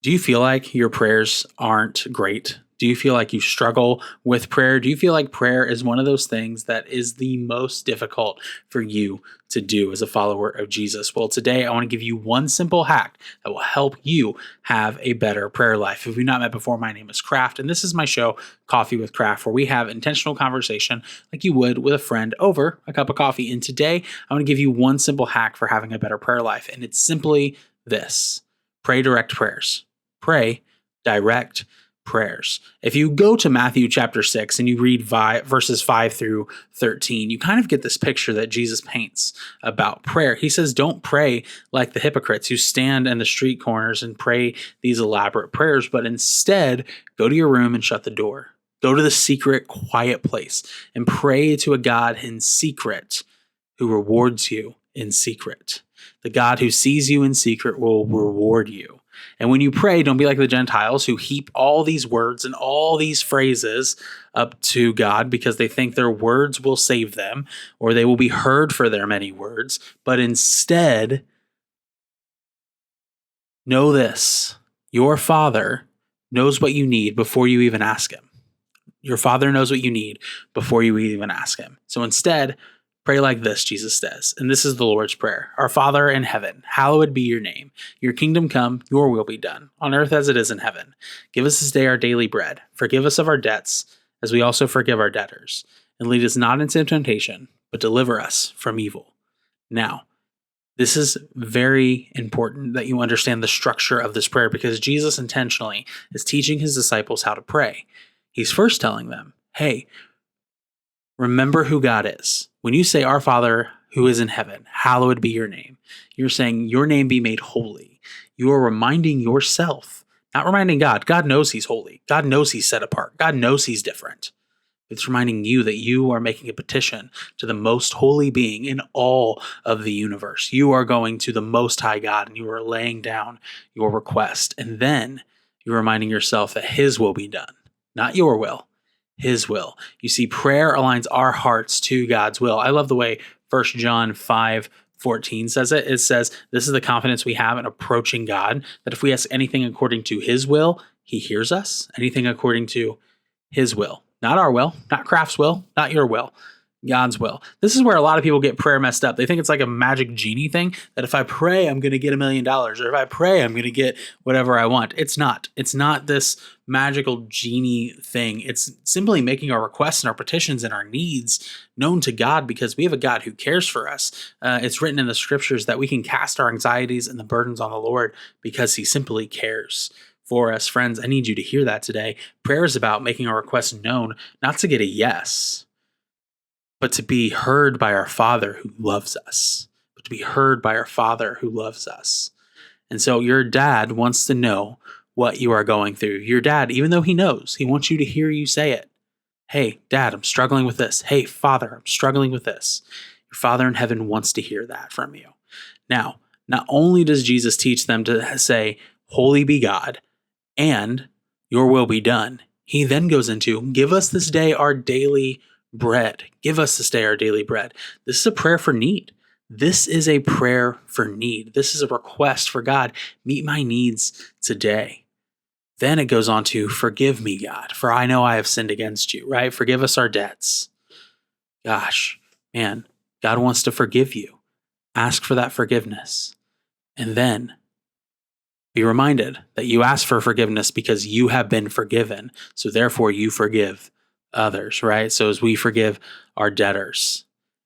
Do you feel like your prayers aren't great? Do you feel like you struggle with prayer? Do you feel like prayer is one of those things that is the most difficult for you to do as a follower of Jesus? Well, today I want to give you one simple hack that will help you have a better prayer life. If we've not met before, my name is Craft, and this is my show, Coffee with Craft, where we have intentional conversation like you would with a friend over a cup of coffee. And today I want to give you one simple hack for having a better prayer life, and it's simply this: pray direct prayers. Pray direct prayers. If you go to Matthew chapter 6 and you read verses 5 through 13, you kind of get this picture that Jesus paints about prayer. He says, don't pray like the hypocrites who stand in the street corners and pray these elaborate prayers, but instead go to your room and shut the door. Go to the secret, quiet place and pray to a God in secret who rewards you in secret. The God who sees you in secret will reward you. And when you pray, don't be like the Gentiles who heap all these words and all these phrases up to God because they think their words will save them or they will be heard for their many words. But instead, know this: your Father knows what you need before you even ask Him. Your Father knows what you need before you even ask Him. So instead, pray like this, Jesus says, and this is the Lord's Prayer. Our Father in heaven, hallowed be your name. Your kingdom come, your will be done, on earth as it is in heaven. Give us this day our daily bread. Forgive us of our debts, as we also forgive our debtors. And lead us not into temptation, but deliver us from evil. Now, this is very important that you understand the structure of this prayer because Jesus intentionally is teaching his disciples how to pray. He's first telling them, hey, remember who God is. When you say, Our Father who is in heaven, hallowed be your name, you're saying your name be made holy. You are reminding yourself, not reminding God. God knows he's holy. God knows he's set apart. God knows he's different. It's reminding you that you are making a petition to the most holy being in all of the universe. You are going to the Most High God and you are laying down your request. And then you're reminding yourself that his will be done, not your will. His will. You see, prayer aligns our hearts to God's will. I love the way 1 John 5:14 says it. It says, this is the confidence we have in approaching God, that if we ask anything according to his will, he hears us. Anything according to his will. Not our will, not Craft's will, not your will. God's will. This is where a lot of people get prayer messed up. They think it's like a magic genie thing that if I pray, I'm going to get $1 million, or if I pray, I'm going to get whatever I want. It's not. It's not this magical genie thing. It's simply making our requests and our petitions and our needs known to God because we have a God who cares for us. It's written in the scriptures that we can cast our anxieties and the burdens on the Lord because he simply cares for us. Friends, I need you to hear that today. Prayer is about making our requests known, not to get a yes, but to be heard by our Father who loves us. But to be heard by our Father who loves us. And so your dad wants to know what you are going through. Your dad, even though he knows, he wants you to hear you say it. Hey, Dad, I'm struggling with this. Hey, Father, I'm struggling with this. Your Father in heaven wants to hear that from you. Now, not only does Jesus teach them to say, holy be God, and your will be done, he then goes into, give us this day our daily bread. Give us this day our daily bread. This is a prayer for need. This is a prayer for need. This is a request for God. Meet my needs today. Then it goes on to forgive me, God, for I know I have sinned against you, right? Forgive us our debts. Gosh, man, God wants to forgive you. Ask for that forgiveness. And then be reminded that you ask for forgiveness because you have been forgiven. So therefore you forgive others, right? So as we forgive our debtors,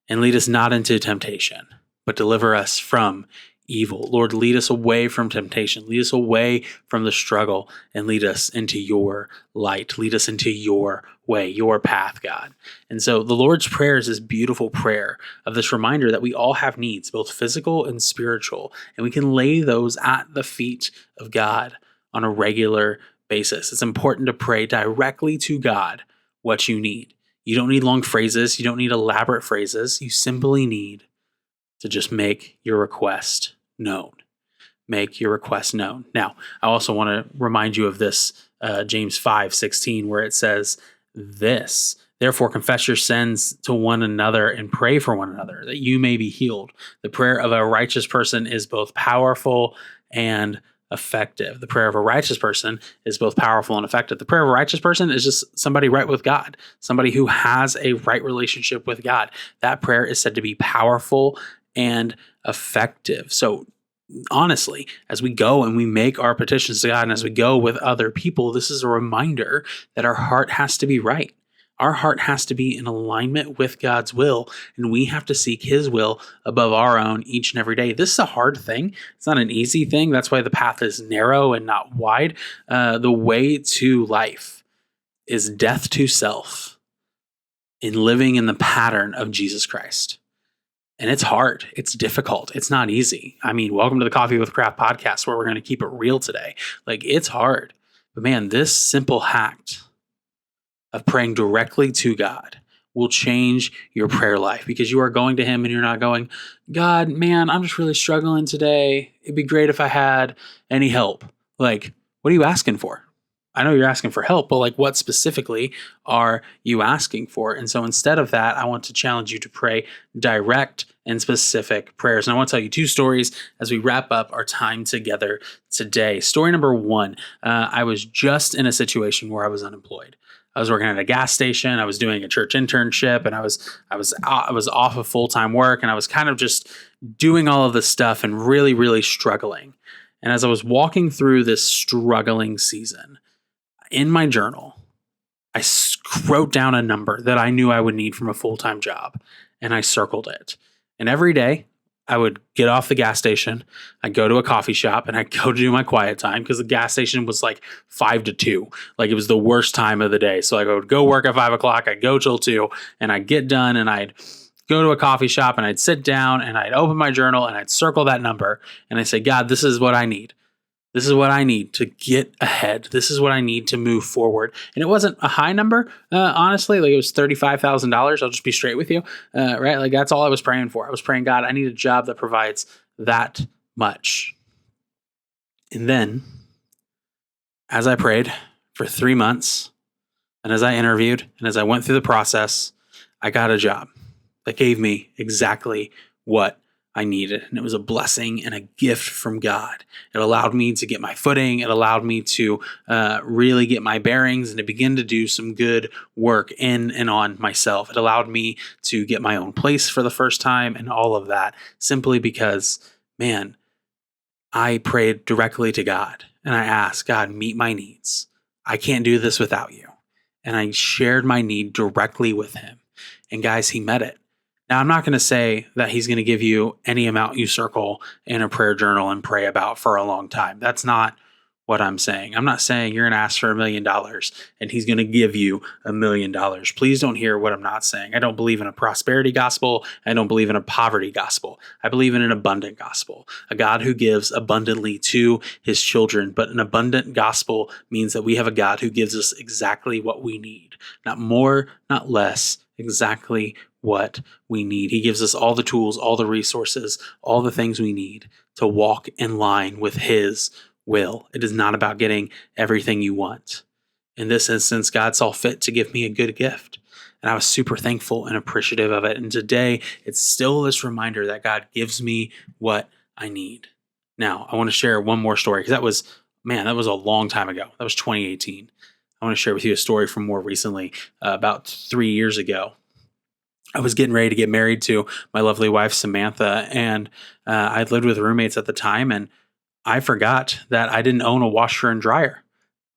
and lead us not into temptation, but deliver us from evil. Lord, lead us away from temptation, lead us away from the struggle, and lead us into your light. Lead us into your way, your path, God. And so the Lord's Prayer is this beautiful prayer of this reminder that we all have needs, both physical and spiritual, and we can lay those at the feet of God on a regular basis. It's important to pray directly to God what you need. You don't need long phrases. You don't need elaborate phrases. You simply need to just make your request known. Make your request known. Now, I also want to remind you of this, James 5:16, where it says this, therefore confess your sins to one another and pray for one another that you may be healed. The prayer of a righteous person is both powerful and effective. The prayer of a righteous person is both powerful and effective. The prayer of a righteous person is just somebody right with God, somebody who has a right relationship with God. That prayer is said to be powerful and effective. So honestly, as we go and we make our petitions to God and as we go with other people, this is a reminder that our heart has to be right. Our heart has to be in alignment with God's will, and we have to seek His will above our own each and every day. This is a hard thing. It's not an easy thing. That's why the path is narrow and not wide. The way to life is death to self in living in the pattern of Jesus Christ. And it's hard. It's difficult. It's not easy. I mean, welcome to the Coffee with Craft podcast, where we're going to keep it real today. Like, it's hard. But man, this simple act of praying directly to God will change your prayer life, because you are going to Him and you're not going, God, man, I'm just really struggling today. It'd be great if I had any help. Like, what are you asking for? I know you're asking for help, but like, what specifically are you asking for? And so instead of that, I want to challenge you to pray direct and specific prayers. And I want to tell you 2 stories as we wrap up our time together today. Story number 1, I was just in a situation where I was unemployed. I was working at a gas station. I was doing a church internship, and I was off of full-time work, and I was kind of just doing all of this stuff and really, really struggling. And as I was walking through this struggling season, in my journal, I wrote down a number that I knew I would need from a full-time job, and I circled it. And every day I would get off the gas station, I'd go to a coffee shop, and I'd go do my quiet time, because the gas station was like 5 to 2. Like, it was the worst time of the day. So I would go work at 5 o'clock, I'd go till 2, and I'd get done, and I'd go to a coffee shop, and I'd sit down, and I'd open my journal, and I'd circle that number, and I'd say, God, this is what I need. This is what I need to get ahead. This is what I need to move forward. And it wasn't a high number, honestly. Like, it was $35,000. I'll just be straight with you, right? Like, that's all I was praying for. I was praying, God, I need a job that provides that much. And then, as I prayed for 3 months, and as I interviewed, and as I went through the process, I got a job that gave me exactly what I needed. And it was a blessing and a gift from God. It allowed me to get my footing. It allowed me to really get my bearings and to begin to do some good work in and on myself. It allowed me to get my own place for the first time and all of that, simply because, man, I prayed directly to God and I asked, God, meet my needs. I can't do this without you. And I shared my need directly with Him. And guys, He met it. Now, I'm not going to say that He's going to give you any amount you circle in a prayer journal and pray about for a long time. That's not what I'm saying. I'm not saying you're going to ask for $1 million and He's going to give you $1 million. Please don't hear what I'm not saying. I don't believe in a prosperity gospel. I don't believe in a poverty gospel. I believe in an abundant gospel, a God who gives abundantly to His children. But an abundant gospel means that we have a God who gives us exactly what we need, not more, not less, exactly what we need. He gives us all the tools, all the resources, all the things we need to walk in line with His will. It is not about getting everything you want. In this instance, God saw fit to give me a good gift. And I was super thankful and appreciative of it. And today, it's still this reminder that God gives me what I need. Now, I want to share one more story, because that was a long time ago. That was 2018. I want to share with you a story from more recently, about 3 years ago. I was getting ready to get married to my lovely wife, Samantha, and I'd lived with roommates at the time, and I forgot that I didn't own a washer and dryer.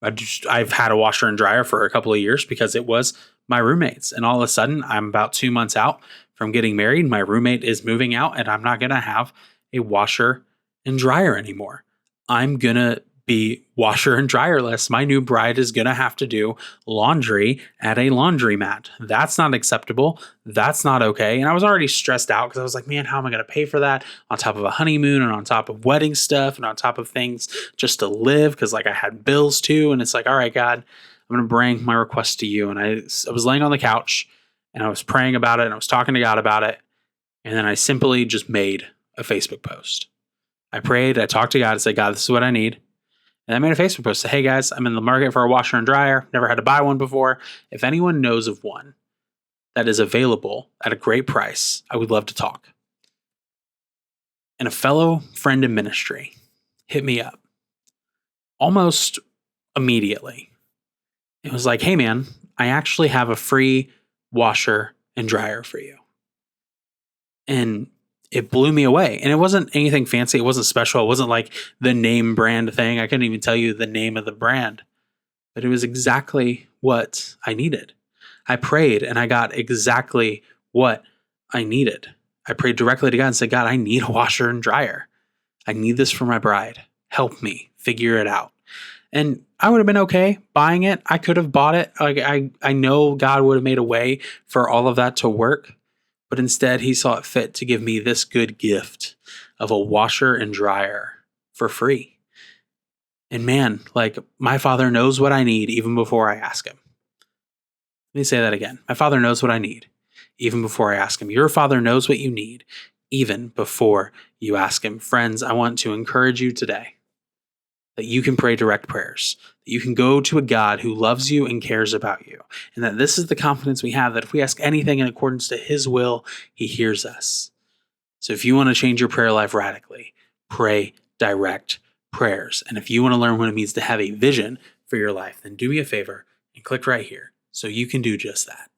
I've had a washer and dryer for a couple of years because it was my roommates. And all of a sudden, I'm about 2 months out from getting married. My roommate is moving out, and I'm not going to have a washer and dryer anymore. I'm going to be washer and dryerless. My new bride is going to have to do laundry at a laundromat. That's not acceptable. That's not okay. And I was already stressed out because I was like, man, how am I going to pay for that on top of a honeymoon and on top of wedding stuff and on top of things just to live? Because like I had bills too. And it's like, all right, God, I'm going to bring my request to you. And I was laying on the couch and I was praying about it and I was talking to God about it. And then I simply just made a Facebook post. I prayed, I talked to God and said, God, this is what I need. And I made a Facebook post. Say, hey guys, I'm in the market for a washer and dryer. Never had to buy one before. If anyone knows of one that is available at a great price, I would love to talk. And a fellow friend in ministry hit me up almost immediately. It was like, hey man, I actually have a free washer and dryer for you. And it blew me away. And it wasn't anything fancy. It wasn't special. It wasn't like the name brand thing. I couldn't even tell you the name of the brand, but it was exactly what I needed. I prayed and I got exactly what I needed. I prayed directly to God and said, God, I need a washer and dryer. I need this for my bride. Help me figure it out. And I would have been okay buying it. I could have bought it. Like I know God would have made a way for all of that to work. But instead, he saw it fit to give me this good gift of a washer and dryer for free. And man, like my Father knows what I need even before I ask him. Let me say that again. My Father knows what I need even before I ask him. Your Father knows what you need even before you ask him. Friends, I want to encourage you today that you can pray direct prayers, that you can go to a God who loves you and cares about you, and that this is the confidence we have that if we ask anything in accordance to his will, he hears us. So if you want to change your prayer life radically, pray direct prayers. And if you want to learn what it means to have a vision for your life, then do me a favor and click right here so you can do just that.